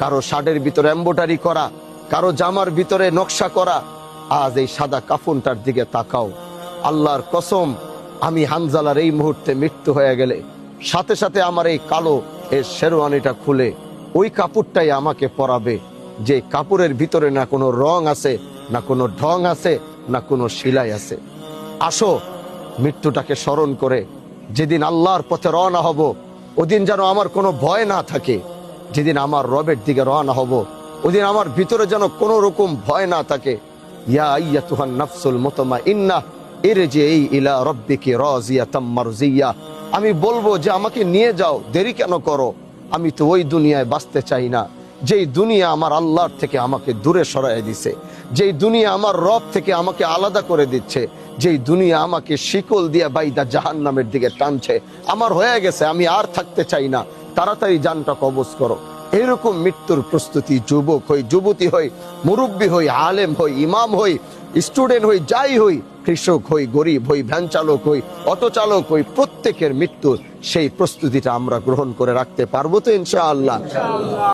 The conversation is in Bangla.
কারো শার্টের ভিতরে এমব্রয়ডারি করা, কারো জামার ভিতরে নকশা করা। আজ এই সাদা কাফনটার দিকে তাকাও। আল্লাহর কসম, আমি হানজালার এই মুহূর্তে মৃত্যু হয়ে গেলে সাথে সাথে আমার এই কালো এই শেরওয়ানিটা খুলে ওই কাপড়টাই আমাকে পরাবে, যে কাপড়ের ভিতরে না কোনো রং আছে, না কোনো ঢং আছে, না কোনো সেলাই আছে। আসো মৃত্যুটাকে স্মরণ করে যেদিন আল্লাহর পথে রওনা হব, ওদিন যেন আমার কোনো ভয় না থাকে। যেদিন আমার রবের দিকে রওনা হব, ওদিন আমার ভিতরে যেন কোনো রকম ভয় না থাকে। ইয়া আইয়াতুহান নাফসুল মুতমাইন্নাহ ইরজিই ইলা রাব্বিকি রাজিয়াতাম মারজিয়া। আমি বলবো যে আমাকে নিয়ে যাও, দেরি কেন করো? আমি তো ওই দুনিয়ায় বাঁচতে চাই না যেই দুনিয়া আমার আল্লাহর থেকে আমাকে দূরে সরাই দিছে, যেই দুনিয়া আমার রব থেকে আমাকে আলাদা করে দিচ্ছে, যেই দুনিয়া আমাকে শিকল দিয়ে বাইদা জাহান্নামের দিকে টানছে। আমার হয়ে গেছে, আমি আর থাকতে চাই না, তাড়াতাড়ি জানটা কবজ করো। এরকম মৃত্যুর প্রস্তুতি যুবক হই, যুবতী হই, মুরব্বী হই, আলেম হই, ইমাম হই, স্টুডেন্ট হই, যাই হই, কৃষক হই, গরিব হই, ভ্যান চালক হই, অটো চালক হই, প্রত্যেকের মৃত্যুর সেই প্রস্তুতিটা আমরা গ্রহণ করে রাখতে পারবো তো ইনশাআল্লাহ?